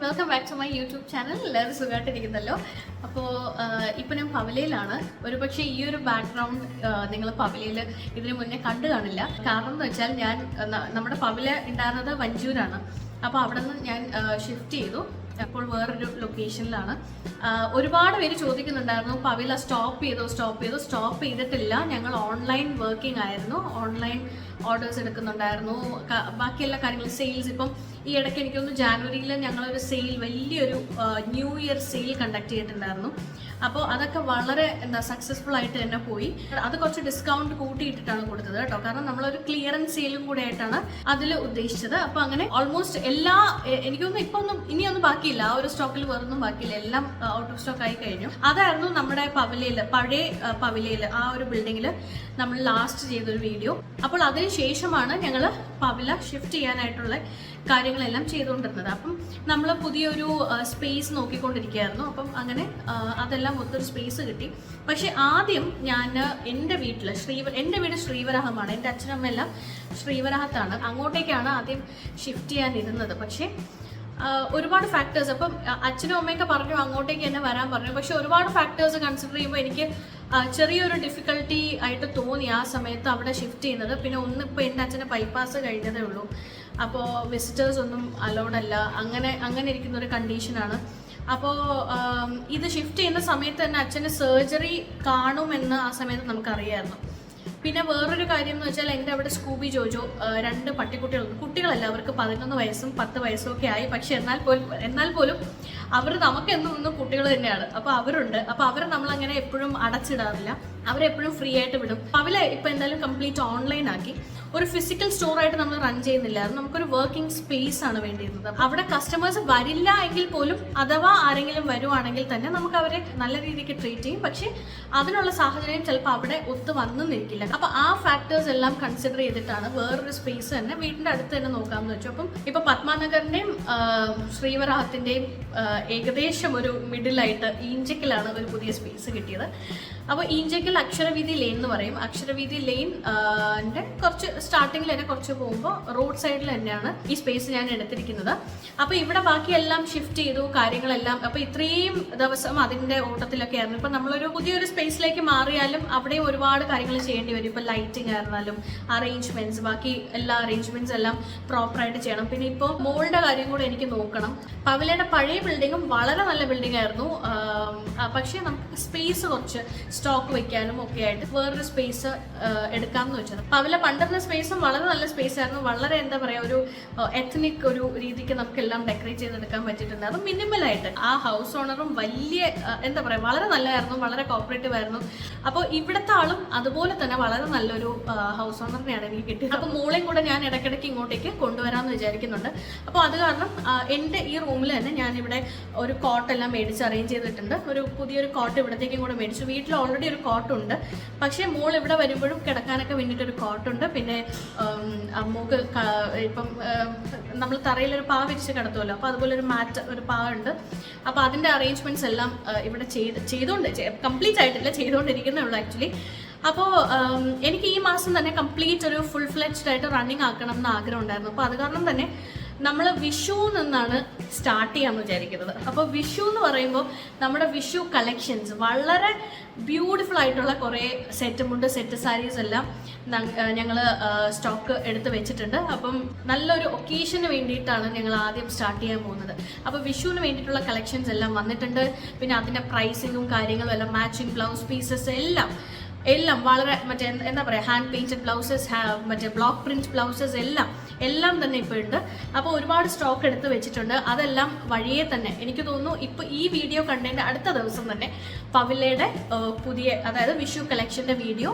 Welcome back to my YouTube channel. എല്ലാവരും സുഖമായിട്ടിരിക്കുന്നല്ലോ. അപ്പോൾ ഇപ്പോൾ ഞാൻ പവലയിലാണ്. ഒരു പക്ഷേ ഈ ഒരു ബാക്ക്ഗ്രൗണ്ട് നിങ്ങൾ പവലയിൽ ഇതിനു മുന്നേ കണ്ടു കാണില്ല. കാരണം എന്ന് വെച്ചാൽ ഞാൻ നമ്മുടെ പവല ഉണ്ടായിരുന്നത് വഞ്ചൂരാണ്. അപ്പോൾ അവിടെ നിന്ന് ഞാൻ ഷിഫ്റ്റ് ചെയ്തു. അപ്പോൾ വേറൊരു ലൊക്കേഷനിലാണ്. ഒരുപാട് പേര് ചോദിക്കുന്നുണ്ടായിരുന്നു പവില സ്റ്റോപ്പ് ചെയ്തിട്ടില്ല. ഞങ്ങൾ ഓൺലൈൻ വർക്കിംഗ് ആയിരുന്നു, ഓൺലൈൻ ഓർഡേഴ്സ് എടുക്കുന്നുണ്ടായിരുന്നു, ബാക്കി എല്ലാ കാര്യങ്ങളും സെയിൽസ്. ഇപ്പം ഈ ഇടയ്ക്ക് എനിക്കൊന്ന് ജാനുവരിയിൽ ഞങ്ങളൊരു സെയിൽ, വലിയൊരു ന്യൂ ഇയർ സെയിൽ കണ്ടക്ട് ചെയ്തിട്ടുണ്ടായിരുന്നു. അപ്പോൾ അതൊക്കെ വളരെ സക്സസ്ഫുൾ ആയിട്ട് തന്നെ പോയി. അത് കുറച്ച് ഡിസ്കൗണ്ട് കൂട്ടിയിട്ടിട്ടാണ് കൊടുത്തത് കേട്ടോ. കാരണം നമ്മളൊരു ക്ലിയറൻസ് സെയിലും കൂടെ ആയിട്ടാണ് അതിൽ ഉദ്ദേശിച്ചത്. അപ്പോൾ അങ്ങനെ ഓൾമോസ്റ്റ് എല്ലാ, എനിക്കൊന്നും ഇപ്പൊന്നും ഇനിയൊന്നും ബാക്കിയില്ല, ആ ഒരു സ്റ്റോക്കിൽ വേറൊന്നും ബാക്കിയില്ല, എല്ലാം ഔട്ട് ഓഫ് സ്റ്റോക്ക് ആയി കഴിഞ്ഞു. അതായിരുന്നു നമ്മുടെ പവലയിൽ, പഴയ പവലയിൽ ആ ഒരു ബിൽഡിങ്ങിൽ നമ്മൾ ലാസ്റ്റ് ചെയ്തൊരു വീഡിയോ. അപ്പോൾ അതിന് ശേഷമാണ് ഞങ്ങൾ പവല ഷിഫ്റ്റ് ചെയ്യാനായിട്ടുള്ള കാര്യങ്ങളെല്ലാം ചെയ്തുകൊണ്ടിരുന്നത്. അപ്പം നമ്മൾ പുതിയൊരു സ്പേസ് നോക്കിക്കൊണ്ടിരിക്കുകയായിരുന്നു. അപ്പം അങ്ങനെ അതെല്ലാം ഒത്തൊരു സ്പേസ് കിട്ടി. പക്ഷെ ആദ്യം ഞാൻ എൻ്റെ വീട്ടിൽ എൻ്റെ വീട് ശ്രീവരാഹമാണ്, എൻ്റെ അച്ഛനമ്മയെല്ലാം ശ്രീവരാഹത്താണ്. അങ്ങോട്ടേക്കാണ് ആദ്യം ഷിഫ്റ്റ് ചെയ്യാനിരുന്നത്. പക്ഷേ ഒരുപാട് ഫാക്ടേഴ്സ്, അപ്പം അച്ഛനും അമ്മയൊക്കെ പറഞ്ഞു അങ്ങോട്ടേക്ക് തന്നെ വരാൻ പറഞ്ഞു. പക്ഷെ ഒരുപാട് ഫാക്ടേഴ്സ് കൺസിഡർ ചെയ്യുമ്പോൾ എനിക്ക് ചെറിയൊരു ഡിഫിക്കൽട്ടി ആയിട്ട് തോന്നി ആ സമയത്ത് അവിടെ ഷിഫ്റ്റ് ചെയ്യുന്നത്. പിന്നെ ഇപ്പോൾ എൻ്റെ അച്ഛന് ബൈപ്പാസ് കഴിഞ്ഞതേ ഉള്ളൂ. അപ്പോൾ വിസിറ്റേഴ്സ് ഒന്നും അലൗഡ് അല്ല, അങ്ങനെ ഇരിക്കുന്നൊരു കണ്ടീഷനാണ്. അപ്പോൾ ഇത് ഷിഫ്റ്റ് ചെയ്യുന്ന സമയത്ത് തന്നെ അച്ഛന് സർജറി കാണുമെന്ന് ആ സമയത്ത് നമുക്കറിയായിരുന്നു. പിന്നെ വേറൊരു കാര്യം എന്ന് വെച്ചാൽ എൻ്റെ അവിടെ സ്കൂബി ജോജോ 2 പട്ടിക്കുട്ടികളുണ്ട്. കുട്ടികളല്ല, അവർക്ക് 11 വയസ്സും 10 വയസ്സും ഒക്കെ ആയി. പക്ഷെ എന്നാൽ പോലും അവർ നമുക്കെന്നും കുട്ടികൾ തന്നെയാണ്. അപ്പോൾ അവരുണ്ട്. അപ്പോൾ അവരെ നമ്മളങ്ങനെ എപ്പോഴും അടച്ചിടാറില്ല, അവരെപ്പോഴും ഫ്രീ ആയിട്ട് വിടും. അവരെ ഇപ്പോൾ എന്തായാലും കംപ്ലീറ്റ് ഓൺലൈൻ ആക്കി. ഒരു ഫിസിക്കൽ സ്റ്റോറായിട്ട് നമ്മൾ റൺ ചെയ്യുന്നില്ലായിരുന്നു, നമുക്കൊരു വർക്കിംഗ് സ്പേസ് ആണ് വേണ്ടിയിരുന്നത്. അവിടെ കസ്റ്റമേഴ്സ് വരില്ല എങ്കിൽ പോലും, അഥവാ ആരെങ്കിലും വരുവാണെങ്കിൽ തന്നെ നമുക്ക് അവരെ നല്ല രീതിക്ക് ട്രീറ്റ് ചെയ്യും. പക്ഷെ അതിനുള്ള സാഹചര്യം ചിലപ്പോൾ അവിടെ ഒത്തു വന്നിരിക്കില്ല. അപ്പോൾ ആ ഫാക്ടേഴ്സ് എല്ലാം കൺസിഡർ ചെയ്തിട്ടാണ് വേറൊരു സ്പേസ് തന്നെ വീടിൻ്റെ അടുത്ത് തന്നെ നോക്കാമെന്ന് വെച്ചു. അപ്പം ഇപ്പോൾ പത്മാനഗറിൻ്റെയും ശ്രീവരാഹത്തിൻ്റെയും ഏകദേശം ഒരു മിഡിലായിട്ട് ഈഞ്ചക്കിലാണ് ഒരു പുതിയ സ്പേസ് കിട്ടിയത്. അപ്പോൾ ഈഞ്ചക്കൽ അക്ഷരവീതി ലെയിൻ എന്ന് പറയും. അക്ഷരവീതി ലെയിൻ്റെ കുറച്ച് സ്റ്റാർട്ടിങ്ങിൽ തന്നെ കുറച്ച് പോകുമ്പോൾ റോഡ് സൈഡിൽ തന്നെയാണ് ഈ സ്പേസ് ഞാൻ എടുത്തിരിക്കുന്നത്. അപ്പോൾ ഇവിടെ ബാക്കിയെല്ലാം ഷിഫ്റ്റ് ചെയ്തു കാര്യങ്ങളെല്ലാം. അപ്പോൾ ഇത്രയും ദിവസം അതിൻ്റെ ഓട്ടത്തിലൊക്കെ ആയിരുന്നു. ഇപ്പം നമ്മളൊരു പുതിയൊരു സ്പേസിലേക്ക് മാറിയാലും അവിടെയും ഒരുപാട് കാര്യങ്ങൾ ചെയ്യേണ്ടി വരും. ഇപ്പോൾ ലൈറ്റിംഗ് ആയിരുന്നാലും അറേഞ്ച്മെൻറ്റ്സ്, ബാക്കി എല്ലാ അറേഞ്ച്മെൻറ്റ്സ് എല്ലാം പ്രോപ്പറായിട്ട് ചെയ്യണം. പിന്നെ ഇപ്പോൾ മോളുടെ കാര്യം കൂടെ എനിക്ക് നോക്കണം. പവലയുടെ പഴയ ബിൽഡിങ്ങും വളരെ നല്ല ബിൽഡിംഗ് ആയിരുന്നു. പക്ഷേ നമുക്ക് സ്പേസ് കുറച്ച് സ്റ്റോക്ക് വെക്കാനും ഒക്കെ ആയിട്ട് വേറൊരു സ്പേസ് എടുക്കാമെന്ന് വെച്ചത്. പവല പണ്ടിരുന്ന സ്പേസും വളരെ നല്ല സ്പേസ് ആയിരുന്നു. വളരെ എന്താ പറയുക, ഒരു എത്നിക് ഒരു രീതിക്ക് നമുക്കെല്ലാം ഡെക്കറേറ്റ് ചെയ്തെടുക്കാൻ പറ്റിയിട്ടുണ്ട്. അത് മിനിമലായിട്ട്. ആ ഹൗസ് ഓണറും വലിയ എന്താ പറയുക, വളരെ നല്ലതായിരുന്നു, വളരെ കോപ്പറേറ്റീവ് ആയിരുന്നു. അപ്പോൾ ഇവിടുത്തെ ആളും അതുപോലെ തന്നെ വളരെ നല്ലൊരു ഹൗസ് ഓണറിനെയാണ് എനിക്ക് കിട്ടിയത്. അപ്പോൾ മോളെയും കൂടെ ഞാൻ ഇടയ്ക്കിടയ്ക്ക് ഇങ്ങോട്ടേക്ക് കൊണ്ടുവരാമെന്ന് വിചാരിക്കുന്നുണ്ട്. അപ്പോൾ അത് കാരണം എൻ്റെ ഈ റൂമിൽ തന്നെ ഞാനിവിടെ ഒരു കോട്ടെല്ലാം മേടിച്ച് അറേഞ്ച് ചെയ്തിട്ടുണ്ട്. ഒരു പുതിയൊരു കോട്ട് ഇവിടത്തേക്കും കൂടെ മേടിച്ചു. വീട്ടിൽ ഓൾറെഡി ഒരു കോട്ടുണ്ട്, പക്ഷേ മോൾ ഇവിടെ വരുമ്പോഴും കിടക്കാനൊക്കെ വേണ്ടിയിട്ടൊരു കോട്ടുണ്ട്. പിന്നെ അമ്മൂക്ക് ഇപ്പം നമ്മൾ തറയിലൊരു പാ വിരിച്ച് കിടത്തുമല്ലോ, അപ്പോൾ അതുപോലെ ഒരു മാറ്റ്, ഒരു പാ ഉണ്ട്. അപ്പോൾ അതിൻ്റെ അറേഞ്ച്മെൻറ്റ്സ് എല്ലാം ഇവിടെ കംപ്ലീറ്റ് ആയിട്ടില്ല, ചെയ്തുകൊണ്ടിരിക്കുന്നേ ഉള്ളൂ ആക്ച്വലി. അപ്പോൾ എനിക്ക് ഈ മാസം തന്നെ കംപ്ലീറ്റ് ഒരു ഫുൾ ഫ്ലെഡ്ജ്ഡ് ആയിട്ട് റണ്ണിങ് ആക്കണം എന്ന് ആഗ്രഹം ഉണ്ടായിരുന്നു. അപ്പോൾ അത് കാരണം തന്നെ നമ്മൾ വിഷു നിന്നാണ് സ്റ്റാർട്ട് ചെയ്യാമെന്ന് വിചാരിക്കുന്നത്. അപ്പോൾ വിഷു എന്ന് പറയുമ്പോൾ നമ്മുടെ വിഷു കളക്ഷൻസ് വളരെ ബ്യൂട്ടിഫുൾ ആയിട്ടുള്ള കുറേ സെറ്റ് സാരീസ് എല്ലാം ഞങ്ങൾ സ്റ്റോക്ക് എടുത്ത് വെച്ചിട്ടുണ്ട്. അപ്പം നല്ലൊരു ഒക്കേഷന് വേണ്ടിയിട്ടാണ് ഞങ്ങൾ ആദ്യം സ്റ്റാർട്ട് ചെയ്യാൻ പോകുന്നത്. അപ്പോൾ വിഷുവിന് വേണ്ടിയിട്ടുള്ള കളക്ഷൻസ് എല്ലാം വന്നിട്ടുണ്ട്. പിന്നെ അതിൻ്റെ പ്രൈസിങ്ങും കാര്യങ്ങളും എല്ലാം, മാച്ചിങ് ബ്ലൗസ് പീസസ് എല്ലാം വളരെ മറ്റേ എന്താ പറയുക, ഹാൻഡ് പെയിൻറ്റഡ് ബ്ലൗസസ്, മറ്റേ ബ്ലോക്ക് പ്രിൻറ്റ് ബ്ലൗസസ് എല്ലാം തന്നെ ഇപ്പോൾ ഉണ്ട്. അപ്പോൾ ഒരുപാട് സ്റ്റോക്ക് എടുത്ത് വെച്ചിട്ടുണ്ട്. അതെല്ലാം വഴിയെ തന്നെ എനിക്ക് തോന്നുന്നു ഇപ്പോൾ ഈ വീഡിയോ കണ്ടതിൻ്റെ അടുത്ത ദിവസം തന്നെ പവിലയുടെ പുതിയ, അതായത് വിഷു കളക്ഷൻ്റെ വീഡിയോ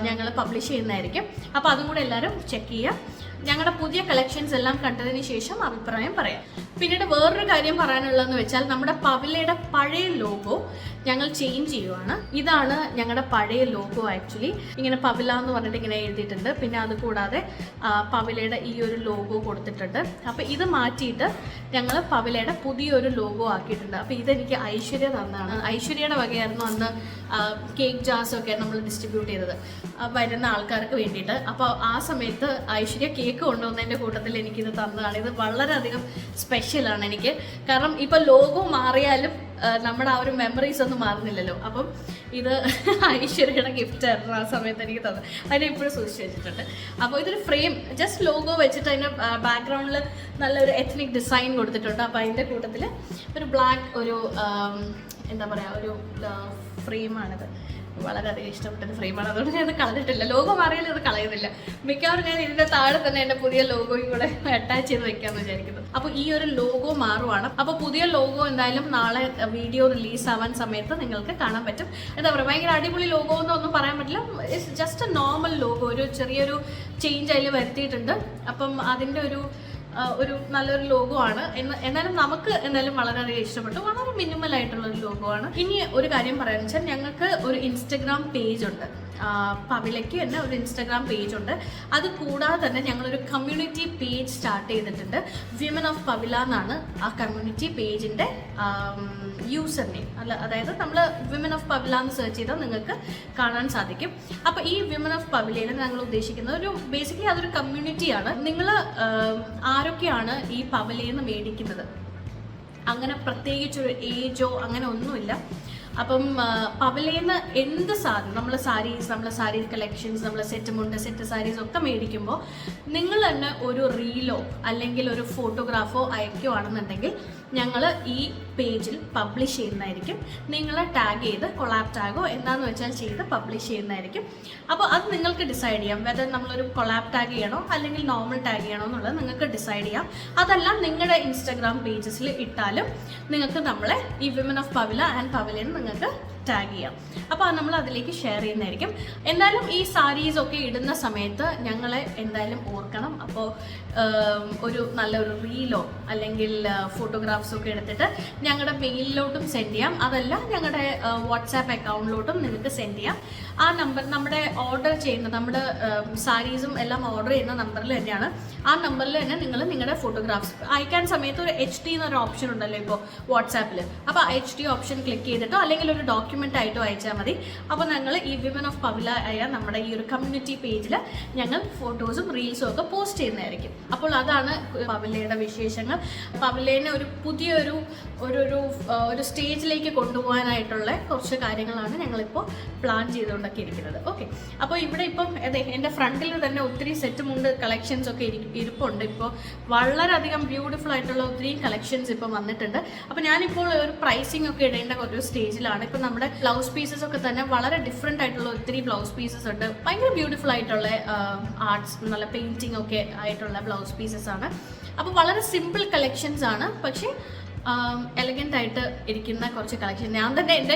ഞങ്ങൾ പബ്ലിഷ് ചെയ്യുന്നതായിരിക്കും. അപ്പോൾ അതും കൂടെ എല്ലാവരും ചെക്ക് ചെയ്യുക. ഞങ്ങളുടെ പുതിയ കളക്ഷൻസ് എല്ലാം കണ്ടതിന് ശേഷം അഭിപ്രായം പറയാം. പിന്നീട് വേറൊരു കാര്യം പറയാനുള്ളതെന്ന് വെച്ചാൽ, നമ്മുടെ പവിലയുടെ പഴയ ലോഗോ ഞങ്ങൾ ചേഞ്ച് ചെയ്യുവാണ്. ഇതാണ് ഞങ്ങളുടെ പഴയ ലോഗോ. ആക്ച്വലി ഇങ്ങനെ പവില എന്ന് പറഞ്ഞിട്ട് ഇങ്ങനെ എഴുതിയിട്ടുണ്ട്. പിന്നെ അതുകൂടാതെ പവിലയുടെ ഈ ഒരു ലോഗോ കൊടുത്തിട്ടുണ്ട്. അപ്പോൾ ഇത് മാറ്റിയിട്ട് ഞങ്ങൾ പവിലയുടെ പുതിയൊരു ലോഗോ ആക്കിയിട്ടുണ്ട്. അപ്പോൾ ഇതെനിക്ക് ഐശ്വര്യ തന്നതാണ്. ഐശ്വര്യയുടെ വകയായിരുന്നു അന്ന് കേക്ക് ജാർസൊക്കെ നമ്മൾ ഡിസ്ട്രിബ്യൂട്ട് ചെയ്തത് വരുന്ന ആൾക്കാർക്ക് വേണ്ടിയിട്ട്. അപ്പോൾ ആ സമയത്ത് ഐശ്വര്യ കേക്ക് കൊണ്ടുവന്നതിൻ്റെ കൂട്ടത്തിൽ എനിക്കിത് തന്നതാണ്. ഇത് വളരെയധികം സ്പെഷ്യലാണ് എനിക്ക്. കാരണം ഇപ്പോൾ ലോഗോ മാറിയാലും നമ്മുടെ ആ ഒരു മെമ്മറീസ് ഒന്നും മാറുന്നില്ലല്ലോ. അപ്പം ഇത് ഐശ്വര്യയുടെ ഗിഫ്റ്റ് ആയിരുന്നു ആ സമയത്ത് എനിക്ക് തന്നത്. അതിനെ ഇപ്പോഴും സൂക്ഷിച്ച് വെച്ചിട്ടുണ്ട്. അപ്പോൾ ഇതൊരു ഫ്രെയിം ജസ്റ്റ് ലോഗോ വെച്ചിട്ട് അതിൻ്റെ ബാക്ക്ഗ്രൗണ്ടിൽ നല്ലൊരു എത്നിക് ഡിസൈൻ കൊടുത്തിട്ടുണ്ട്. അപ്പോൾ അതിൻ്റെ കൂട്ടത്തിൽ ഒരു ബ്ലാക്ക് ഒരു എന്താ പറയുക ഒരു ഫ്രെയിമാണിത്. വളരെയധികം ഇഷ്ടപ്പെട്ടൊരു ഫ്രെയിമാണ്. അതുകൊണ്ട് ഞാൻ അത് കളഞ്ഞിട്ടില്ല. ലോഗോ മാറിയാലും അത് കളയുന്നില്ല. മിക്കവാറും ഞാൻ ഇതിൻ്റെ താഴെ തന്നെ എൻ്റെ പുതിയ ലോഗോയും കൂടെ അറ്റാച്ച് ചെയ്ത് വെക്കാമെന്ന് വിചാരിക്കുന്നു. അപ്പോൾ ഈ ഒരു ലോഗോ മാറുവാണ്. അപ്പോൾ പുതിയ ലോഗോ എന്തായാലും നാളെ വീഡിയോ റിലീസ് ആവാൻ സമയത്ത് നിങ്ങൾക്ക് കാണാൻ പറ്റും. എന്താ പറയുക, ഭയങ്കര അടിപൊളി ലോഗോ എന്നൊന്നും പറയാൻ പറ്റില്ല. It's just A normal logo. ഒരു ചെറിയൊരു ചേഞ്ച് അതിൽ വരുത്തിയിട്ടുണ്ട്. അപ്പം അതിൻ്റെ ഒരു നല്ലൊരു ലോഗോ ആണ്. എന്നാലും നമുക്ക് എന്തായാലും വളരെയധികം ഇഷ്ടപ്പെട്ടു. വളരെ മിനിമൽ ആയിട്ടുള്ള ഒരു ലോഗോ ആണ്. ഇനി ഒരു കാര്യം പറയാന്ന് വെച്ചാൽ ഞങ്ങൾക്ക് ഒരു ഇൻസ്റ്റഗ്രാം പേജ് ഉണ്ട്. പവിലയ്ക്ക് തന്നെ ഒരു ഇൻസ്റ്റഗ്രാം പേജ് ഉണ്ട്. അത് കൂടാതെ തന്നെ ഞങ്ങളൊരു കമ്മ്യൂണിറ്റി പേജ് സ്റ്റാർട്ട് ചെയ്തിട്ടുണ്ട്. വിമൻ ഓഫ് പവില എന്നാണ് ആ കമ്മ്യൂണിറ്റി പേജിൻ്റെ യൂസർ നെയിം. അതായത് നമ്മൾ വിമൻ ഓഫ് പവില എന്ന് സെർച്ച് ചെയ്താൽ നിങ്ങൾക്ക് കാണാൻ സാധിക്കും. അപ്പോൾ ഈ വിമൻ ഓഫ് പവിലയിൽ ഞങ്ങൾ ഉദ്ദേശിക്കുന്നത് ഒരു ബേസിക്കലി അതൊരു കമ്മ്യൂണിറ്റിയാണ്. നിങ്ങൾ ആരൊക്കെയാണ് ഈ പവിലയിൽ നിന്ന് മേടിക്കുന്നത്, അങ്ങനെ പ്രത്യേകിച്ചൊരു ഏജോ അങ്ങനെ ഒന്നുമില്ല. അപ്പം പവിലയിൽ നിന്ന് എന്ത് സാധനം, നമ്മളെ സാരി കളക്ഷൻസ്, നമ്മളെ സെറ്റ് മുണ്ട്, സെറ്റ് സാരീസ് ഒക്കെ മേടിക്കുമ്പോൾ നിങ്ങൾ തന്നെ ഒരു റീലോ അല്ലെങ്കിൽ ഒരു ഫോട്ടോഗ്രാഫോ അയക്കുകയാണെന്നുണ്ടെങ്കിൽ ഞങ്ങൾ ഈ പേജിൽ പബ്ലിഷ് ചെയ്യുന്നതായിരിക്കും. നിങ്ങളെ ടാഗ് ചെയ്ത് കൊളാബ് ടാഗോ എന്താണെന്ന് വെച്ചാൽ ചെയ്ത് പബ്ലിഷ് ചെയ്യുന്നതായിരിക്കും. അപ്പോൾ അത് നിങ്ങൾക്ക് ഡിസൈഡ് ചെയ്യാം, വെദർ നമ്മളൊരു കൊളാബ് ടാഗ് ചെയ്യണോ അല്ലെങ്കിൽ നോർമൽ ടാഗ് ചെയ്യണോ എന്നുള്ളത് നിങ്ങൾക്ക് ഡിസൈഡ് ചെയ്യാം. അതെല്ലാം നിങ്ങളുടെ ഇൻസ്റ്റാഗ്രാം പേജസിൽ ഇട്ടാലും നിങ്ങൾക്ക് നമ്മളെ ഈ വിമൻ ഓഫ് പവില ആൻഡ് പവിലയിൽ നിങ്ങൾക്ക് ടാഗ് ചെയ്യാം. അപ്പോൾ നമ്മൾ അതിലേക്ക് ഷെയർ ചെയ്യുന്നതായിരിക്കും. എന്തായാലും ഈ സാരീസ് ഒക്കെ ഇടുന്ന സമയത്ത് ഞങ്ങളെ എന്തായാലും ഓർക്കണം. അപ്പോൾ ഒരു നല്ലൊരു റീലോ അല്ലെങ്കിൽ ഫോട്ടോഗ്രാഫ്സോ ഒക്കെ എടുത്തിട്ട് ഞങ്ങളുടെ മെയിലിലോട്ടും സെൻഡ് ചെയ്യാം. അതല്ല ഞങ്ങളുടെ വാട്സാപ്പ് അക്കൗണ്ടിലോട്ടും നിങ്ങൾക്ക് സെൻഡ് ചെയ്യാം. ആ നമ്പർ നമ്മുടെ ഓർഡർ ചെയ്യുന്ന നമ്മുടെ സാരീസും എല്ലാം ഓർഡർ ചെയ്യുന്ന നമ്പറിൽ തന്നെയാണ്. ആ നമ്പറിൽ തന്നെ നിങ്ങൾ നിങ്ങളുടെ ഫോട്ടോഗ്രാഫ്സ് അയക്കാൻ സമയത്ത് ഒരു HD എന്നൊരു ഓപ്ഷൻ ഉണ്ടല്ലോ ഇപ്പോൾ വാട്സാപ്പിൽ. അപ്പോൾ HD ഓപ്ഷൻ ക്ലിക്ക് ചെയ്തിട്ടോ അല്ലെങ്കിൽ ഒരു ഡോക്യുമെൻ്റ് ആയിട്ടോ അയച്ചാൽ മതി. അപ്പോൾ ഞങ്ങൾ ഈ വിമൻ ഓഫ് പവില ആയ നമ്മുടെ ഈ ഒരു കമ്മ്യൂണിറ്റി പേജിൽ ഞങ്ങൾ ഫോട്ടോസും റീൽസും ഒക്കെ പോസ്റ്റ് ചെയ്യുന്നതായിരിക്കും. അപ്പോൾ അതാണ് പവിലയുടെ വിശേഷങ്ങൾ. പവിലേനെ ഒരു പുതിയൊരു ഒരു സ്റ്റേജിലേക്ക് കൊണ്ടുപോകാനായിട്ടുള്ള കുറച്ച് കാര്യങ്ങളാണ് ഞങ്ങളിപ്പോൾ പ്ലാൻ ചെയ്തുകൊണ്ടൊക്കെ ഇരിക്കുന്നത്. ഓക്കെ, അപ്പോൾ ഇവിടെ ഇപ്പം എൻ്റെ ഫ്രണ്ടിൽ തന്നെ ഒത്തിരി സെറ്റ് മുണ്ട് കളക്ഷൻസ് ഒക്കെ ഇരിപ്പുണ്ട്. ഇപ്പോൾ വളരെയധികം ബ്യൂട്ടിഫുൾ ആയിട്ടുള്ള ഒത്തിരി കളക്ഷൻസ് ഇപ്പം വന്നിട്ടുണ്ട്. അപ്പോൾ ഞാനിപ്പോൾ ഒരു പ്രൈസിങ് ഒക്കെ ഇടേണ്ട ഒരു സ്റ്റേജിലാണ്. ഇപ്പം നമ്മുടെ ബ്ലൗസ് പീസസ് ഒക്കെ തന്നെ വളരെ ഡിഫറെൻ്റ് ആയിട്ടുള്ള ഒത്തിരി ബ്ലൗസ് പീസസ് ഉണ്ട്. ഭയങ്കര ബ്യൂട്ടിഫുൾ ആയിട്ടുള്ള ആർട്സ്, നല്ല പെയിൻറ്റിങ് ഒക്കെ ആയിട്ടുള്ള ബ്ലൗസ് പീസസ് ആണ്. അപ്പോൾ വളരെ സിമ്പിൾ കളക്ഷൻസ് ആണ്, പക്ഷേ എലഗൻ്റ് ആയിട്ട് ഇരിക്കുന്ന കുറച്ച് കളക്ഷൻ. ഞാൻ തന്നെ എൻ്റെ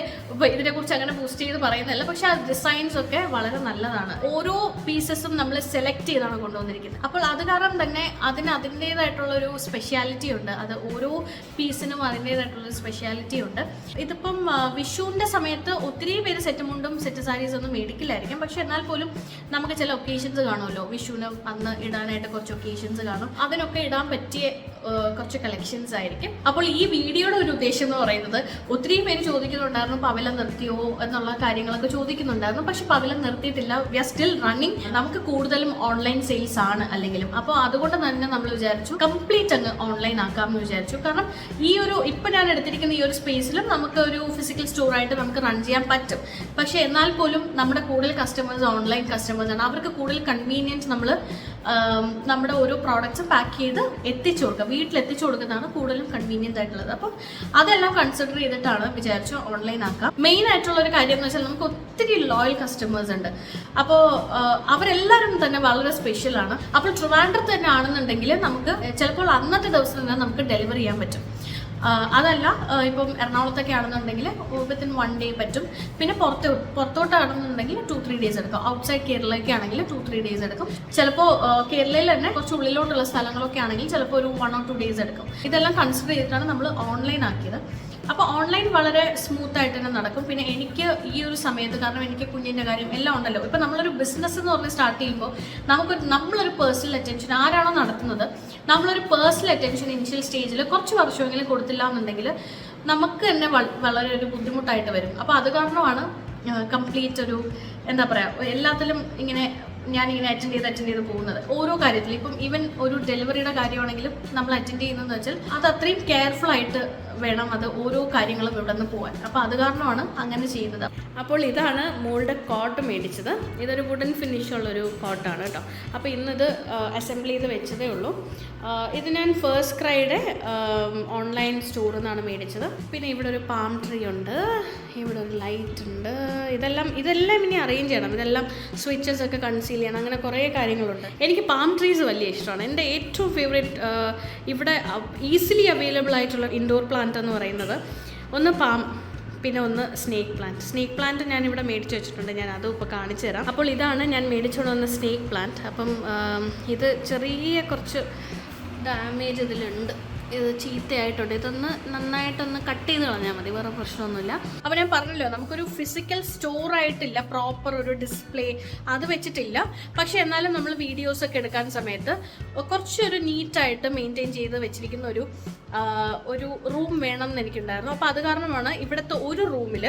ഇതിനെക്കുറിച്ച് അങ്ങനെ ബൂസ്റ്റ് ചെയ്ത് പറയുന്നതല്ല, പക്ഷെ ആ ഡിസൈൻസ് ഒക്കെ വളരെ നല്ലതാണ്. ഓരോ പീസസും നമ്മൾ സെലക്ട് ചെയ്താണ് കൊണ്ടുവന്നിരിക്കുന്നത്. അപ്പോൾ അത് കാരണം തന്നെ അതിൻ്റേതായിട്ടുള്ളൊരു സ്പെഷ്യാലിറ്റി ഉണ്ട്. അത് ഓരോ പീസിനും അതിൻ്റേതായിട്ടുള്ളൊരു സ്പെഷ്യാലിറ്റി ഉണ്ട്. ഇതിപ്പം വിഷുവിൻ്റെ സമയത്ത് ഒത്തിരി പേര് സെറ്റ് മുണ്ടും സെറ്റ് സാരീസ് ഒന്നും മേടിക്കില്ലായിരിക്കും. പക്ഷെ എന്നാൽ പോലും നമുക്ക് ചില ഒക്കേഷൻസ് കാണുമല്ലോ, വിഷുവിന് അന്ന് ഇടാനായിട്ട് കുറച്ച് ഒക്കേഷൻസ് കാണും. അതിനൊക്കെ ഇടാൻ പറ്റിയ കുറച്ച് കളക്ഷൻസ് ആയിരിക്കും. അപ്പോൾ ഈ വീഡിയോയുടെ ഒരു ഉദ്ദേശം എന്ന് പറയുന്നത്, ഒത്തിരി പേര് ചോദിക്കുന്നുണ്ടായിരുന്നു പവില നിർത്തിയോ എന്നുള്ള കാര്യങ്ങളൊക്കെ ചോദിക്കുന്നുണ്ടായിരുന്നു. പക്ഷെ പവില നിർത്തിയിട്ടില്ല. We are still running. നമുക്ക് കൂടുതലും ഓൺലൈൻ സെയിൽസ് ആണ് അല്ലെങ്കിലും. അപ്പോൾ അതുകൊണ്ട് തന്നെ നമ്മൾ വിചാരിച്ചു കംപ്ലീറ്റ് അങ്ങ് ഓൺലൈൻ ആക്കാമെന്ന് വിചാരിച്ചു. കാരണം ഈ ഒരു ഇപ്പം ഞാൻ എടുത്തിരിക്കുന്ന ഈ ഒരു സ്പേസിലും നമുക്ക് ഒരു ഫിസിക്കൽ സ്റ്റോറായിട്ട് നമുക്ക് റൺ ചെയ്യാൻ പറ്റും. പക്ഷേ എന്നാൽ പോലും നമ്മുടെ കൂടുതൽ കസ്റ്റമേഴ്സ് ഓൺലൈൻ കസ്റ്റമേഴ്സാണ്. അവർക്ക് കൂടുതൽ കൺവീനിയൻസ് നമ്മൾ നമ്മുടെ ഓരോ പ്രോഡക്റ്റ്സും പാക്ക് ചെയ്ത് എത്തിച്ചു കൊടുക്കുക, വീട്ടിലെത്തിച്ചു കൊടുക്കുന്നതാണ് കൂടുതലും കൺവീനിയൻ്റ് ആയിട്ടുള്ളത്. അപ്പം അതെല്ലാം കൺസിഡർ ചെയ്തിട്ടാണ് വിചാരിച്ചു ഓൺലൈൻ ആക്കാം. മെയിൻ ആയിട്ടുള്ള ഒരു കാര്യം എന്ന് വെച്ചാൽ നമുക്ക് ഒത്തിരി ലോയൽ കസ്റ്റമേഴ്സ് ഉണ്ട്. അപ്പോൾ അവരെല്ലാവരും തന്നെ വളരെ സ്പെഷ്യലാണ്. അപ്പോൾ ട്രിവാൻഡ്രത്ത് തന്നെ ആണെന്നുണ്ടെങ്കിൽ നമുക്ക് ചിലപ്പോൾ അന്നത്തെ ദിവസം തന്നെ നമുക്ക് ഡെലിവറി ചെയ്യാൻ പറ്റും. അതല്ല ഇപ്പം എറണാകുളത്തൊക്കെ ആണെന്നുണ്ടെങ്കിൽ വിത്തിൻ 1 day പറ്റും. പിന്നെ പുറത്തോട്ടാണെന്നുണ്ടെങ്കിൽ 2-3 days എടുക്കും. ഔട്ട്സൈഡ് കേരളയൊക്കെ ആണെങ്കിൽ 2-3 days എടുക്കും. ചിലപ്പോൾ കേരളയിൽ തന്നെ കുറച്ച് ഉള്ളിലോട്ടുള്ള സ്ഥലങ്ങളൊക്കെ ആണെങ്കിൽ ചിലപ്പോൾ ഒരു 1 or 2 days എടുക്കും. ഇതെല്ലാം കൺസിഡർ ചെയ്തിട്ടാണ് നമ്മൾ ഓൺലൈൻ ആക്കിയത്. അപ്പോൾ ഓൺലൈൻ വളരെ സ്മൂത്തായിട്ട് തന്നെ നടക്കും. പിന്നെ എനിക്ക് ഈ ഒരു സമയത്ത്, കാരണം എനിക്ക് കുഞ്ഞിൻ്റെ കാര്യം എല്ലാം ഉണ്ടല്ലോ, ഇപ്പോൾ നമ്മളൊരു ബിസിനസ് എന്ന് പറഞ്ഞ് സ്റ്റാർട്ട് ചെയ്യുമ്പോൾ നമ്മളൊരു പേഴ്സണൽ അറ്റൻഷൻ ആരാണോ നടത്തുന്നത്, നമ്മളൊരു പേഴ്സണൽ അറ്റൻഷൻ ഇനിഷ്യൽ സ്റ്റേജിൽ കുറച്ച് വർഷമെങ്കിലും കൊടുത്തില്ല എന്നുണ്ടെങ്കിൽ നമുക്ക് തന്നെ വളരെ ഒരു ബുദ്ധിമുട്ടായിട്ട് വരും. അപ്പോൾ അത് കാരണമാണ് കംപ്ലീറ്റ് ഒരു എന്താ പറയുക, എല്ലാത്തിലും ഞാനിങ്ങനെ അറ്റൻഡ് ചെയ്ത് പോകുന്നത്. ഓരോ കാര്യത്തിലും ഇപ്പം ഈവൻ ഒരു ഡെലിവറിയുടെ കാര്യമാണെങ്കിലും നമ്മൾ അറ്റൻഡ് ചെയ്യുന്നതെന്ന് വെച്ചാൽ അത് അത്രയും കെയർഫുൾ ആയിട്ട് വേണം അത് ഓരോ കാര്യങ്ങളും ഇവിടെ നിന്ന് പോകാൻ. അപ്പോൾ അത് കാരണമാണ് അങ്ങനെ ചെയ്യുന്നത്. അപ്പോൾ ഇതാണ് മോളുടെ കോട്ട് മേടിച്ചത്. ഇതൊരു വുഡൻ ഫിനിഷുള്ളൊരു കോട്ടാണ് കേട്ടോ. അപ്പോൾ ഇന്നത് അസംബിൾ ചെയ്ത് വെച്ചതേ ഉള്ളൂ. ഇത് ഞാൻ ഫസ്റ്റ് ക്രൈയുടെ ഓൺലൈൻ സ്റ്റോറിൽ നിന്നാണ് മേടിച്ചത്. പിന്നെ ഇവിടെ ഒരു പാം ട്രീ ഉണ്ട്, ഇവിടെ ഒരു ലൈറ്റ് ഉണ്ട്. ഇതെല്ലാം ഇനി അറേഞ്ച് ചെയ്യണം. ഇതെല്ലാം സ്വിച്ചസ് ഒക്കെ കൺസീൽ ചെയ്യണം. അങ്ങനെ കുറേ കാര്യങ്ങളുണ്ട്. എനിക്ക് പാം ട്രീസ് വലിയ ഇഷ്ടമാണ്. എൻ്റെ ഏറ്റവും ഫേവറേറ്റ് ഇവിടെ ഈസിലി അവൈലബിൾ ആയിട്ടുള്ള ഇൻഡോർ പ്ലാന്റ് എന്ന് പറയുന്നത് ഒന്ന് പാം, പിന്നെ ഒന്ന് സ്നേക്ക് പ്ലാന്റ് ഞാനിവിടെ മേടിച്ച് വെച്ചിട്ടുണ്ട്. ഞാൻ അതും ഇപ്പോൾ കാണിച്ചു തരാം. അപ്പോൾ ഇതാണ് ഞാൻ മേടിച്ചുകൊണ്ട് വന്ന സ്നേക്ക് പ്ലാന്റ്. അപ്പം ഇത് ചെറിയ കുറച്ച് ഡാമേജ് ഇതിലുണ്ട്, ഇത് ചീത്തയായിട്ടുണ്ട്. ഇതൊന്ന് നന്നായിട്ടൊന്ന് കട്ട് ചെയ്ത് കളഞ്ഞാൽ മതി, വേറെ പ്രശ്നമൊന്നുമില്ല. അപ്പോൾ ഞാൻ പറഞ്ഞല്ലോ, നമുക്കൊരു ഫിസിക്കൽ സ്റ്റോർ ആയിട്ടില്ല, പ്രോപ്പർ ഒരു ഡിസ്പ്ലേ അത് വെച്ചിട്ടില്ല. പക്ഷേ എന്നാലും നമ്മൾ വീഡിയോസൊക്കെ എടുക്കാൻ സമയത്ത് കുറച്ചൊരു നീറ്റായിട്ട് മെയിൻറ്റെയിൻ ചെയ്ത് വെച്ചിരിക്കുന്ന ഒരു റൂം വേണം എന്ന് എനിക്കുണ്ടായിരുന്നു. അപ്പോൾ അത് കാരണമാണ് ഇവിടുത്തെ ഒരു റൂമിൽ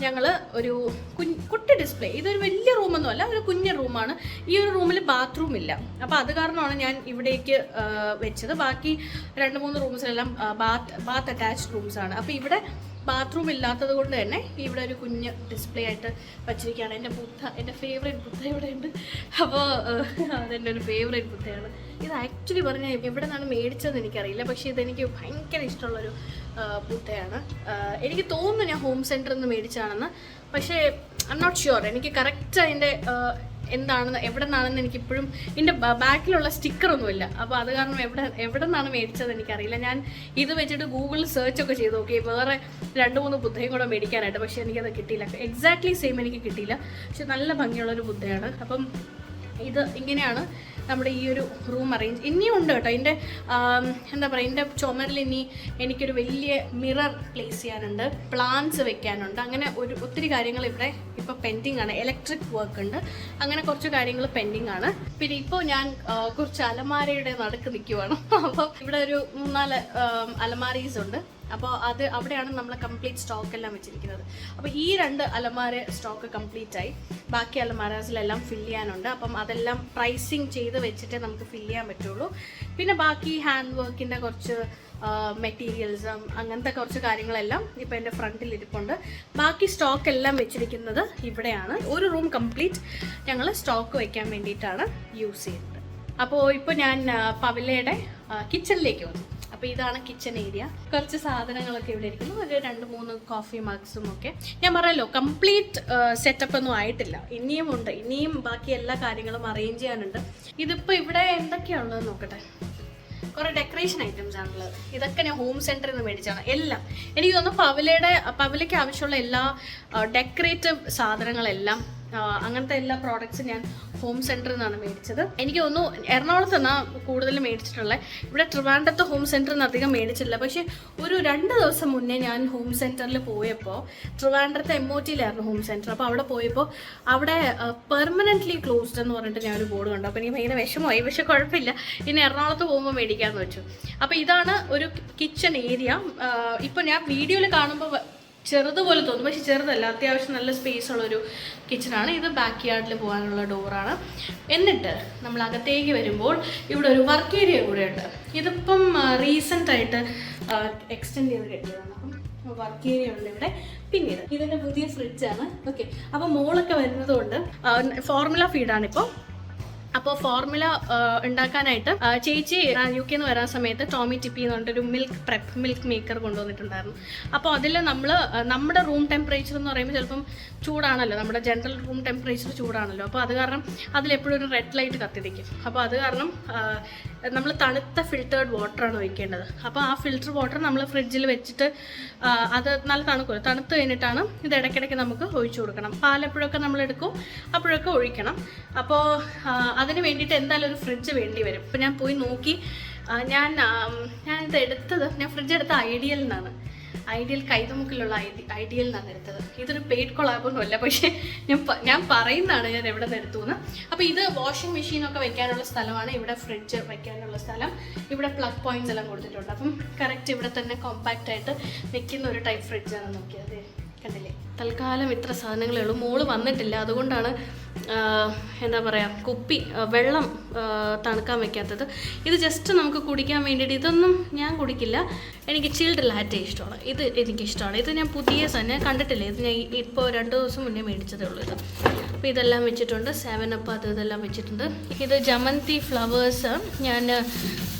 ഞങ്ങൾ ഒരു കുട്ടി ഡിസ്പ്ലേ, ഇതൊരു വലിയ റൂമൊന്നുമല്ല, ഒരു കുഞ്ഞു റൂമാണ്. ഈ ഒരു റൂമിൽ ബാത്റൂം ഇല്ല. അപ്പോൾ അത് കാരണമാണ് ഞാൻ ഇവിടേക്ക് വെച്ചത്. ബാക്കി 2-3 റൂംസിലെല്ലാം ബാത്ത് അറ്റാച്ച്ഡ് റൂംസാണ്. അപ്പോൾ ഇവിടെ ബാത്റൂം ഇല്ലാത്തത് കൊണ്ട് തന്നെ ഇവിടെ ഒരു കുഞ്ഞ് ഡിസ്പ്ലേ ആയിട്ട് വച്ചിരിക്കുകയാണ്. എൻ്റെ ഫേവറേറ്റ് ബുദ്ധ ഇവിടെ ഉണ്ട്. അപ്പോൾ അതെൻ്റെ ഒരു ഫേവറേറ്റ് ബുദ്ധയാണ്. ഇത് ആക്ച്വലി പറഞ്ഞാൽ എവിടെ നിന്നാണ് മേടിച്ചതെന്ന് എനിക്കറിയില്ല, പക്ഷേ ഇതെനിക്ക് ഭയങ്കര ഇഷ്ടമുള്ളൊരു ബുദ്ധയാണ്. എനിക്ക് തോന്നുന്നു ഞാൻ ഹോം സെൻറ്ററിൽ നിന്ന് മേടിച്ചതാണെന്ന്, പക്ഷേ ഐ എം നോട്ട് ഷുവർ. എനിക്ക് കറക്റ്റ് അതിൻ്റെ എന്താണെന്ന് എവിടെ നിന്നാണെന്ന് എനിക്കിപ്പോഴും, ഇതിൻ്റെ ബാക്കിലുള്ള സ്റ്റിക്കറൊന്നുമില്ല. അപ്പോൾ അത് കാരണം എവിടെ നിന്നാണ് മേടിച്ചത് എനിക്കറിയില്ല. ഞാൻ ഇത് വെച്ചിട്ട് ഗൂഗിളിൽ സെർച്ചൊക്കെ ചെയ്ത് നോക്കി വേറെ 2-3 ബുദ്ധയും കൂടെ മേടിക്കാനായിട്ട്, പക്ഷേ എനിക്കത് കിട്ടിയില്ല. എക്സാക്ട്ലി സെയിം എനിക്ക് കിട്ടിയില്ല, പക്ഷെ നല്ല ഭംഗിയുള്ളൊരു ബുദ്ധയാണ്. അപ്പം ഇത് ഇങ്ങനെയാണ് നമ്മുടെ ഈ ഒരു റൂം അറേഞ്ച്. ഇനിയും ഉണ്ട് കേട്ടോ. എൻ്റെ എന്താ പറയുക, എൻ്റെ ചുമരിൽ ഇനി എനിക്കൊരു വലിയ മിറർ പ്ലേസ് ചെയ്യാനുണ്ട്, പ്ലാന്റ്സ് വെക്കാനുണ്ട്. അങ്ങനെ ഒത്തിരി കാര്യങ്ങൾ ഇവിടെ ഇപ്പോൾ പെൻഡിങ് ആണ്. ഇലക്ട്രിക് വർക്ക് ഉണ്ട്, അങ്ങനെ കുറച്ച് കാര്യങ്ങൾ പെൻഡിങ് ആണ്. പിന്നെ ഇപ്പോൾ ഞാൻ കുറച്ച് അലമാരയുടെ നടുക്ക് നിൽക്കുവാണ്. അപ്പോൾ ഇവിടെ ഒരു 3-4 അലമാരീസ് ഉണ്ട്. അപ്പോൾ അവിടെയാണ് നമ്മൾ കംപ്ലീറ്റ് സ്റ്റോക്ക് എല്ലാം വെച്ചിരിക്കുന്നത്. അപ്പോൾ ഈ 2 അലമാര സ്റ്റോക്ക് കംപ്ലീറ്റ് ആയി. ബാക്കി അലമാരാസിലെല്ലാം ഫില്ല് ചെയ്യാനുണ്ട്. അപ്പം അതെല്ലാം പ്രൈസിങ് ചെയ്ത് വെച്ചിട്ടേ നമുക്ക് ഫില്ല് ചെയ്യാൻ പറ്റുള്ളൂ. പിന്നെ ബാക്കി ഹാൻഡ് വർക്കിൻ്റെ കുറച്ച് മെറ്റീരിയൽസും അങ്ങനത്തെ കുറച്ച് കാര്യങ്ങളെല്ലാം ഇപ്പോൾ എൻ്റെ ഫ്രണ്ടിൽ ഇരിപ്പുണ്ട്. ബാക്കി സ്റ്റോക്ക് എല്ലാം വെച്ചിരിക്കുന്നത് ഇവിടെയാണ്. ഒരു റൂം കംപ്ലീറ്റ് ഞങ്ങൾ സ്റ്റോക്ക് വയ്ക്കാൻ വേണ്ടിയിട്ടാണ് യൂസ് ചെയ്യുന്നത്. അപ്പോൾ ഇപ്പോൾ ഞാൻ പവിലയുടെ കിച്ചണിലേക്ക് വന്നു. അപ്പോൾ ഇതാണ് കിച്ചൺ ഏരിയ. കുറച്ച് സാധനങ്ങളൊക്കെ ഇവിടെ ഇരിക്കുന്നു. ഒരു 2-3 കോഫി മഗ്സും ഒക്കെ. ഞാൻ പറയല്ലോ, കംപ്ലീറ്റ് സെറ്റപ്പ് ഒന്നും ആയിട്ടില്ല, ഇനിയും ഉണ്ട്. ഇനിയും ബാക്കി എല്ലാ കാര്യങ്ങളും അറേഞ്ച് ചെയ്യാനുണ്ട്. ഇതിപ്പോൾ ഇവിടെ എന്തൊക്കെയാണുള്ളത് നോക്കട്ടെ. കുറേ ഡെക്കറേഷൻ ഐറ്റംസ് ആണുള്ളത്. ഇതൊക്കെ ഞാൻ ഹോം സെൻറ്ററിൽ നിന്ന് മേടിച്ചാണ് എല്ലാം. എനിക്ക് തോന്നുന്നു പവിലയ്ക്ക് ആവശ്യമുള്ള എല്ലാ ഡെക്കറേറ്റീവ് സാധനങ്ങളെല്ലാം, അങ്ങനത്തെ എല്ലാ പ്രോഡക്ട്സും ഞാൻ ഹോം സെൻറ്ററിൽ നിന്നാണ് മേടിച്ചത്. എനിക്ക് തോന്നുന്നു എറണാകുളത്ത് നിന്നാണ് കൂടുതൽ മേടിച്ചിട്ടുള്ളത്. ഇവിടെ ട്രിവാൻഡ്രത്ത് ഹോം സെൻറ്ററിൽ നിന്ന് അധികം മേടിച്ചിട്ടില്ല. പക്ഷേ ഒരു 2 ദിവസം മുന്നേ ഞാൻ ഹോം സെൻറ്ററിൽ പോയപ്പോൾ, ട്രിവാൻഡ്രത്ത് MOTയിലായിരുന്നു ഹോം സെൻറ്റർ. അപ്പോൾ അവിടെ പോയപ്പോൾ അവിടെ പെർമനൻ്റ്ലി ക്ലോസ്ഡ് എന്ന് പറഞ്ഞിട്ട് ഞാനൊരു ബോർഡ് കണ്ടു. അപ്പോൾ എനിക്ക് ഭയങ്കര വിഷമമായി. പക്ഷേ കുഴപ്പമില്ല, ഇനി എറണാകുളത്ത് പോകുമ്പോൾ മേടിക്കാമെന്ന് വെച്ചു. അപ്പോൾ ഇതാണ് ഒരു കിച്ചൺ ഏരിയ. ഇപ്പോൾ ഞാൻ വീഡിയോയിൽ കാണുമ്പോൾ ചെറുതുപോലെ തോന്നും, പക്ഷെ ചെറുതല്ല, അത്യാവശ്യം നല്ല സ്പേസ് ഉള്ളൊരു കിച്ചണാണ്. ഇത് ബാക്ക് യാർഡിൽ പോകാനുള്ള ഡോറാണ്. എന്നിട്ട് നമ്മൾ അകത്തേക്ക് വരുമ്പോൾ ഇവിടെ ഒരു വർക്ക് ഏരിയ കൂടെ ഉണ്ട്. ഇതിപ്പം റീസെൻ്റായിട്ട് എക്സ്റ്റെൻഡ് ചെയ്ത് കെട്ടിയതാണ്. അപ്പം വർക്ക് ഏരിയ ഉണ്ട് ഇവിടെ. പിന്നീട് ഇതിൻ്റെ പുതിയ ഫ്രിഡ്ജാണ്. ഓക്കെ, അപ്പോൾ മോളൊക്കെ വരുന്നത് കൊണ്ട് ഫോർമുല ഫീഡാണിപ്പോൾ. അപ്പോൾ ഫോർമുല ഉണ്ടാക്കാനായിട്ട് ചേച്ചി UK നിന്ന് വരാൻ സമയത്ത് ടോമി ടിപ്പി എന്ന് പറഞ്ഞിട്ടൊരു മിൽക്ക് മേക്കർ കൊണ്ടുവന്നിട്ടുണ്ടായിരുന്നു. അപ്പോൾ അതിൽ നമ്മുടെ റൂം ടെമ്പറേച്ചർ എന്ന് പറയുമ്പോൾ ചിലപ്പം ചൂടാണല്ലോ, നമ്മുടെ ജനറൽ റൂം ടെമ്പറേച്ചർ ചൂടാണല്ലോ. അപ്പോൾ അത് കാരണം അതിലെപ്പോഴും ഒരു റെഡ് ലൈറ്റ് കത്തിരിക്കും. അപ്പോൾ അത് കാരണം നമ്മൾ തണുത്ത ഫിൽറ്റേർഡ് വാട്ടറാണ് ഒഴിക്കേണ്ടത്. അപ്പോൾ ആ ഫിൽറ്റർ വാട്ടർ നമ്മൾ ഫ്രിഡ്ജിൽ വെച്ചിട്ട് അത് നല്ല തണുക്കുമല്ലോ, തണുത്ത് കഴിഞ്ഞിട്ടാണ് ഇത് ഇടയ്ക്കിടയ്ക്ക് നമുക്ക് ഒഴിച്ചു കൊടുക്കണം. പാലെപ്പോഴൊക്കെ നമ്മൾ എടുക്കും, അപ്പോഴൊക്കെ ഒഴിക്കണം. അപ്പോൾ അതിന് വേണ്ടിയിട്ട് എന്തായാലും ഒരു ഫ്രിഡ്ജ് വേണ്ടി വരും. അപ്പോൾ ഞാൻ പോയി നോക്കി. ഞാനിത് എടുത്തത്, ഞാൻ ഫ്രിഡ്ജ് എടുത്ത ഐഡിയൽ നിന്നാണ്. ഐഡിയൽ കൈതമുക്കിലുള്ള ഐഡിയൽ നിന്നാണ് എടുത്തത്. ഇതൊരു പെയ്ഡ് കൊളാബൊന്നുമല്ല, പക്ഷേ ഞാൻ പറയുന്നതാണ് ഞാൻ എവിടെ നിന്ന് എടുത്തു എന്ന്. അപ്പോൾ ഇത് വാഷിംഗ് മെഷീനൊക്കെ വെക്കാനുള്ള സ്ഥലമാണ്, ഇവിടെ ഫ്രിഡ്ജ് വെക്കാനുള്ള സ്ഥലം, ഇവിടെ പ്ലഗ് പോയിന്റ്സ് എല്ലാം കൊടുത്തിട്ടുണ്ട്. അപ്പം കറക്റ്റ് ഇവിടെ തന്നെ കോമ്പാക്റ്റ് ആയിട്ട് വെക്കുന്ന ഒരു ടൈപ്പ് ഫ്രിഡ്ജാണ്. നോക്കിയത് കണ്ടില്ലേ. തൽക്കാലം ഇത്ര സാധനങ്ങളേ ഉള്ളൂ. മോള് വന്നിട്ടില്ല, അതുകൊണ്ടാണ് എന്താ പറയുക കുപ്പി വെള്ളം തണുക്കാൻ വെക്കാത്തത്. ഇത് ജസ്റ്റ് നമുക്ക് കുടിക്കാൻ വേണ്ടിയിട്ട്. ഇതൊന്നും ഞാൻ കുടിക്കില്ല, എനിക്ക് ചിൽഡ് ലാറ്റെ ഇഷ്ടമാണ്. ഇത് എനിക്കിഷ്ടമാണ്. ഇത് ഞാൻ പുതിയ സാധനം കണ്ടിട്ടില്ല, ഇത് ഞാൻ ഇപ്പോൾ 2 ദിവസം മുന്നേ മേടിച്ചതേ ഉള്ളൂ ഇത്. അപ്പോൾ ഇതെല്ലാം വെച്ചിട്ടുണ്ട്, 7 Up അത് ഇതെല്ലാം വെച്ചിട്ടുണ്ട്. ഇത് ജമന്തി ഫ്ലവേഴ്സ് ഞാൻ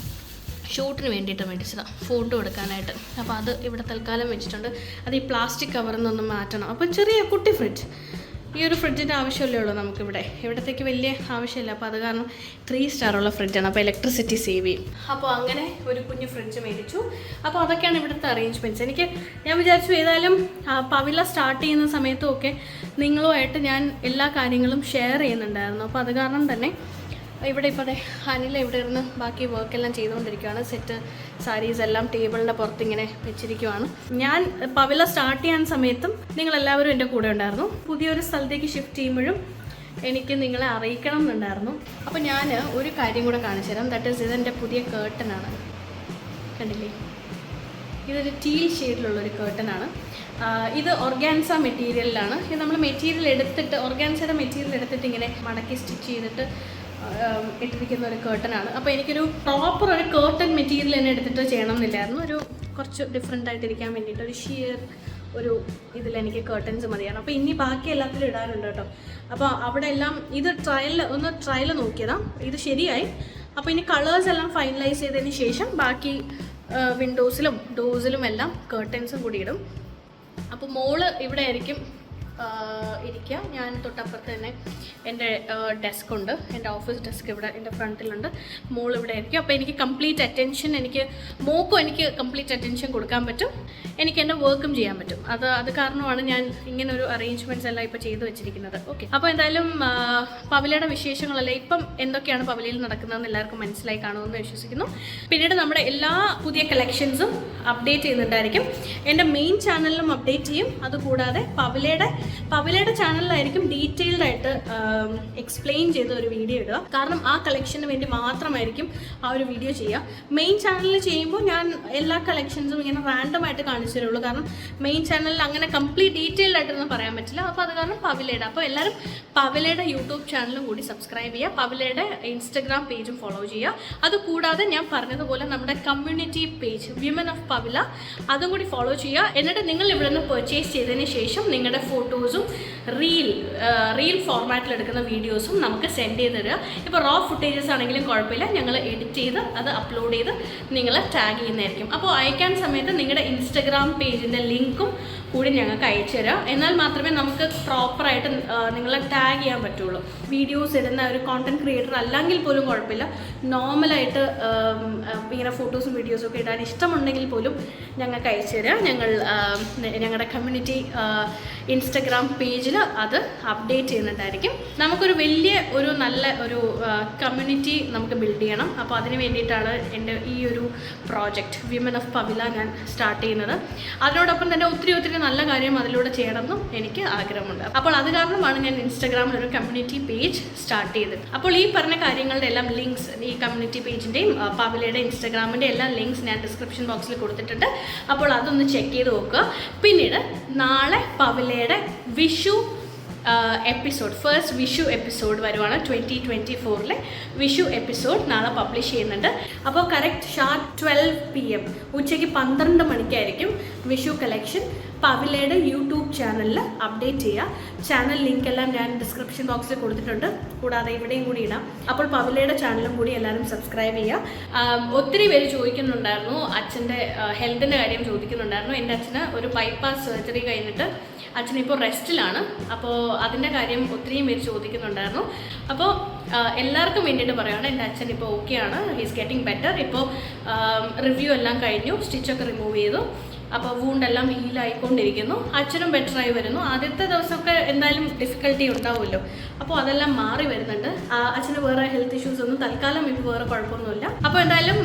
ഷൂട്ടിന് വേണ്ടിയിട്ട് മേടിച്ചതാണ്, ഫോട്ടോ എടുക്കാനായിട്ട്. അപ്പോൾ അത് ഇവിടെ തൽക്കാലം വെച്ചിട്ടുണ്ട്. അത് ഈ പ്ലാസ്റ്റിക് കവറിൽ നിന്നൊന്ന് മാറ്റണം. അപ്പോൾ ചെറിയ കുട്ടി ഫ്രിഡ്ജ്, ഈ ഒരു ഫ്രിഡ്ജിൻ്റെ ആവശ്യമല്ലേ ഉള്ളൂ നമുക്കിവിടെ, ഇവിടത്തേക്ക് വലിയ ആവശ്യമില്ല. അപ്പോൾ അത് കാരണം 3 സ്റ്റാറുള്ള ഫ്രിഡ്ജാണ്, അപ്പോൾ ഇലക്ട്രിസിറ്റി സേവ് ചെയ്യും. അപ്പോൾ അങ്ങനെ ഒരു കുഞ്ഞു ഫ്രിഡ്ജ് മേടിച്ചു. അപ്പോൾ അതൊക്കെയാണ് ഇവിടുത്തെ അറേഞ്ച്മെൻറ്റ്സ്. ഞാൻ വിചാരിച്ചു ഏതായാലും പവില സ്റ്റാർട്ട് ചെയ്യുന്ന സമയത്തും ഒക്കെ നിങ്ങളുമായിട്ട് ഞാൻ എല്ലാ കാര്യങ്ങളും ഷെയർ ചെയ്യുന്നുണ്ടായിരുന്നു. അപ്പോൾ അത് കാരണം തന്നെ ഇവിടെ ഇപ്പോൾ അനില ഇവിടെ ഇരുന്ന് ബാക്കി വർക്കെല്ലാം ചെയ്തുകൊണ്ടിരിക്കുകയാണ്. സെറ്റ് സാരീസ് എല്ലാം ടേബിളിൻ്റെ പുറത്ത് ഇങ്ങനെ വെച്ചിരിക്കുവാണ്. ഞാൻ പവില സ്റ്റാർട്ട് ചെയ്യാൻ സമയത്തും നിങ്ങളെല്ലാവരും എൻ്റെ കൂടെ ഉണ്ടായിരുന്നു. പുതിയൊരു സ്ഥലത്തേക്ക് ഷിഫ്റ്റ് ചെയ്യുമ്പോഴും എനിക്ക് നിങ്ങളെ അറിയിക്കണം എന്നുണ്ടായിരുന്നു. അപ്പോൾ ഞാൻ ഒരു കാര്യം കൂടെ കാണിച്ചു തരാം. ദാറ്റ് ഈസ് ഇതെൻ്റെ പുതിയ കേർട്ടനാണ്, കണ്ടില്ലേ. ഇതൊരു ടീൽ ഷെയ്ഡിലുള്ളൊരു കേർട്ടനാണ്. ഇത് ഓർഗാൻസ മെറ്റീരിയലിലാണ്. ഇത് നമ്മൾ മെറ്റീരിയൽ എടുത്തിട്ട് ഓർഗാൻസയുടെ മെറ്റീരിയൽ എടുത്തിട്ട് ഇങ്ങനെ മടക്കി സ്റ്റിച്ച് ചെയ്തിട്ട് ഇട്ടിരിക്കുന്ന ഒരു കേർട്ടനാണ്. അപ്പോൾ എനിക്കൊരു പ്രോപ്പർ ഒരു കേർട്ടൻ മെറ്റീരിയൽ തന്നെ എടുത്തിട്ട് ചെയ്യണം എന്നില്ലായിരുന്നു. ഒരു കുറച്ച് ഡിഫറെൻ്റ് ആയിട്ടിരിക്കാൻ വേണ്ടിയിട്ട് ഒരു ഷിയർ ഒരു ഇതിലെനിക്ക് കേർട്ടൻസ് മതിയാണ്. അപ്പോൾ ഇനി ബാക്കി എല്ലാത്തിലും ഇടാനുണ്ട് കേട്ടോ. അപ്പോൾ അവിടെ എല്ലാം ഇത് ട്രയൽ നോക്കിയതാണ്, ഇത് ശരിയായി. അപ്പോൾ ഇനി കളേഴ്സ് എല്ലാം ഫൈനലൈസ് ചെയ്തതിന് ശേഷം ബാക്കി വിൻഡോസിലും ഡോസിലും എല്ലാം കേർട്ടൻസും കൂടി ഇടും. അപ്പോൾ മോള് ഇവിടെ ആയിരിക്കും ഇരിക്കുക. ഞാൻ തൊട്ടപ്പുറത്ത് തന്നെ എൻ്റെ ഡെസ്ക് ഉണ്ട്, എൻ്റെ ഓഫീസ് ഡെസ്ക് ഇവിടെ എൻ്റെ ഫ്രണ്ടിലുണ്ട്. മോൾ ഇവിടെ ആയിരിക്കും. അപ്പോൾ എനിക്ക് കംപ്ലീറ്റ് അറ്റൻഷൻ, എനിക്ക് കംപ്ലീറ്റ് അറ്റൻഷൻ കൊടുക്കാൻ പറ്റും, എനിക്ക് എൻ്റെ വർക്കും ചെയ്യാൻ പറ്റും. അത് കാരണമാണ് ഞാൻ ഇങ്ങനെ ഒരു അറേഞ്ച്മെൻറ്റ്സ് എല്ലാം ഇപ്പോൾ ചെയ്തു വെച്ചിരിക്കുന്നത്. ഓക്കെ, അപ്പോൾ എന്തായാലും പവിലയുടെ വിശേഷങ്ങളല്ലേ ഇപ്പം എന്തൊക്കെയാണ് പവിലയിൽ നടക്കുന്നതെന്ന് എല്ലാവർക്കും മനസ്സിലായി കാണുമെന്ന് വിശ്വസിക്കുന്നു. പിന്നീട് നമ്മുടെ എല്ലാ പുതിയ കളക്ഷൻസും അപ്ഡേറ്റ് ചെയ്യുന്നുണ്ടായിരിക്കും. എൻ്റെ മെയിൻ ചാനലിലും അപ്ഡേറ്റ് ചെയ്യും. അതുകൂടാതെ പവിലയുടെ ചാനലിലായിരിക്കും ഡീറ്റെയിൽഡ് ആയിട്ട് എക്സ്പ്ലെയിൻ ചെയ്ത ഒരു വീഡിയോ ഇടുക. കാരണം ആ കളക്ഷന് വേണ്ടി മാത്രമായിരിക്കും ആ ഒരു വീഡിയോ ചെയ്യുക. മെയിൻ ചാനലിൽ ചെയ്യുമ്പോൾ ഞാൻ എല്ലാ കളക്ഷൻസും ഇങ്ങനെ റാൻഡം ആയിട്ട് കാണിച്ചു തരുള്ളൂ. കാരണം മെയിൻ ചാനലിൽ അങ്ങനെ കംപ്ലീറ്റ് ഡീറ്റെയിൽഡ് ആയിട്ടൊന്നും പറയാൻ പറ്റില്ല. അപ്പോൾ അത് കാരണം പവിലയുടെ, അപ്പോൾ എല്ലാവരും പവിലയുടെ യൂട്യൂബ് ചാനലും കൂടി സബ്സ്ക്രൈബ് ചെയ്യുക, പവിലയുടെ ഇൻസ്റ്റഗ്രാം പേജും ഫോളോ ചെയ്യുക. അതുകൂടാതെ ഞാൻ പറഞ്ഞതുപോലെ നമ്മുടെ കമ്മ്യൂണിറ്റി പേജ് വിമൻ ഓഫ് പവില അതും കൂടി ഫോളോ ചെയ്യുക. എന്നിട്ട് നിങ്ങൾ ഇവിടെ നിന്ന് പർച്ചേസ് ചെയ്തതിന് ശേഷം നിങ്ങളുടെ ഫോട്ടോസും റീൽ ഫോർമാറ്റിൽ എടുക്കുന്ന വീഡിയോസും നമുക്ക് സെൻഡ് ചെയ്ത് തരിക. ഇപ്പോൾ റോ ഫുട്ടേജസ് ആണെങ്കിലും കുഴപ്പമില്ല, ഞങ്ങൾ എഡിറ്റ് ചെയ്ത് അത് അപ്ലോഡ് ചെയ്ത് നിങ്ങൾ ടാഗ് ചെയ്യുന്നതായിരിക്കും. അപ്പോൾ അയക്കാൻ സമയത്ത് നിങ്ങളുടെ ഇൻസ്റ്റഗ്രാം പേജിൻ്റെ ലിങ്കും കൂടി ഞങ്ങൾക്ക് അയച്ചു തരാം. എന്നാൽ മാത്രമേ നമുക്ക് പ്രോപ്പറായിട്ട് നിങ്ങളെ ടാഗ് ചെയ്യാൻ പറ്റുള്ളൂ. വീഡിയോസ് ഇടുന്ന ഒരു കോണ്ടന്റ് ക്രിയേറ്റർ അല്ലെങ്കിൽ പോലും കുഴപ്പമില്ല, നോർമലായിട്ട് ഇങ്ങനെ ഫോട്ടോസും വീഡിയോസും ഒക്കെ ഇടാൻ ഇഷ്ടമുണ്ടെങ്കിൽ പോലും ഞങ്ങൾക്ക് അയച്ചു തരാം. ഞങ്ങളുടെ കമ്മ്യൂണിറ്റി ഇൻസ്റ്റഗ്രാം പേജിൽ അത് അപ്ഡേറ്റ് ചെയ്യുന്നുണ്ടായിരിക്കും. നമുക്കൊരു നല്ല ഒരു കമ്മ്യൂണിറ്റി നമുക്ക് ബിൽഡ് ചെയ്യണം. അപ്പോൾ അതിന് വേണ്ടിയിട്ടാണ് എൻ്റെ ഈ ഒരു പ്രോജക്റ്റ് വിമൻ ഓഫ് പവില ഞാൻ സ്റ്റാർട്ട് ചെയ്യുന്നത്. അതിനോടൊപ്പം തന്നെ ഒത്തിരി നല്ല കാര്യം അതിലൂടെ ചെയ്യണമെന്നും എനിക്ക് ആഗ്രഹമുണ്ട്. അപ്പോൾ അത് കാരണമാണ് ഞാൻ ഇൻസ്റ്റാഗ്രാമിൽ ഒരു കമ്മ്യൂണിറ്റി പേജ് സ്റ്റാർട്ട് ചെയ്തത്. അപ്പോൾ ഈ പറഞ്ഞ കാര്യങ്ങളുടെ എല്ലാം ലിങ്ക്സ്, ഈ കമ്മ്യൂണിറ്റി പേജിൻ്റെയും പവിലയുടെ ഇൻസ്റ്റാഗ്രാമിൻ്റെ എല്ലാ ലിങ്ക്സ് ഞാൻ ഡിസ്ക്രിപ്ഷൻ ബോക്സിൽ കൊടുത്തിട്ടുണ്ട്. അപ്പോൾ അതൊന്ന് ചെക്ക് ചെയ്ത് നോക്കുക. പിന്നീട് നാളെ പവിലയുടെ Vishu episode, first Vishu episode വരുവാണ്. 2024 വിഷു എപ്പിസോഡ് നാളെ പബ്ലിഷ് ചെയ്യുന്നുണ്ട്. അപ്പോൾ കറക്റ്റ് ഷാർപ്പ് 12 PM ഉച്ചയ്ക്ക് 12 മണിക്കായിരിക്കും വിഷു കളക്ഷൻ പവിലയുടെ യൂട്യൂബ് ചാനലിൽ അപ്ഡേറ്റ് ചെയ്യുക. ചാനൽ ലിങ്ക് എല്ലാം ഞാൻ ഡിസ്ക്രിപ്ഷൻ ബോക്സിൽ കൊടുത്തിട്ടുണ്ട്, കൂടാതെ ഇവിടെയും കൂടി ഇടാം. അപ്പോൾ പവിലയുടെ ചാനലും കൂടി എല്ലാവരും സബ്സ്ക്രൈബ് ചെയ്യുക. ഒത്തിരി പേര് ചോദിക്കുന്നുണ്ടായിരുന്നു, അച്ഛൻ്റെ ഹെൽത്തിൻ്റെ കാര്യം ചോദിക്കുന്നുണ്ടായിരുന്നു. എൻ്റെ അച്ഛന് ഒരു ബൈപ്പാസ് സർജറി കഴിഞ്ഞിട്ട് അച്ഛനിപ്പോൾ റെസ്റ്റിലാണ്. അപ്പോൾ അതിൻ്റെ കാര്യം ഒത്തിരിയും പേര് ചോദിക്കുന്നുണ്ടായിരുന്നു. അപ്പോൾ എല്ലാവർക്കും വേണ്ടിയിട്ട് പറയുകയാണ്, എൻ്റെ അച്ഛൻ ഇപ്പോൾ ഓക്കെയാണ്, ഹീസ് ഗെറ്റിംഗ് ബെറ്റർ. ഇപ്പോൾ റിവ്യൂ എല്ലാം കഴിഞ്ഞു, സ്റ്റിച്ചൊക്കെ റിമൂവ് ചെയ്തു. അപ്പോൾ വൂണ്ടെല്ലാം ഹീലായിക്കൊണ്ടിരിക്കുന്നു. അച്ഛനും ബെറ്ററായി വരുന്നു. ആദ്യത്തെ ദിവസമൊക്കെ എന്തായാലും ഡിഫിക്കൽട്ടി ഉണ്ടാവുമല്ലോ, അപ്പോൾ അതെല്ലാം മാറി വരുന്നുണ്ട്. അച്ഛന് വേറെ ഹെൽത്ത് ഇഷ്യൂസ് ഒന്നും തൽക്കാലം ഇപ്പോൾ വേറെ കുഴപ്പമൊന്നുമില്ല. അപ്പോൾ എന്തായാലും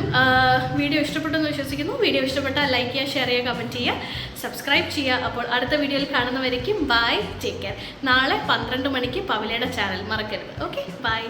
വീഡിയോ ഇഷ്ടപ്പെട്ടെന്ന് വിശ്വസിക്കുന്നു. വീഡിയോ ഇഷ്ടപ്പെട്ടാൽ ലൈക്ക് ചെയ്യുക, ഷെയർ ചെയ്യുക, കമൻറ്റ് ചെയ്യുക, സബ്സ്ക്രൈബ് ചെയ്യുക. അപ്പോൾ അടുത്ത വീഡിയോയിൽ കാണുന്നവരേക്കും ബൈ, ടേക്ക് കെയർ. നാളെ 12 മണിക്ക് പവലയുടെ ചാനൽ മറക്കരുത്. Okay, by.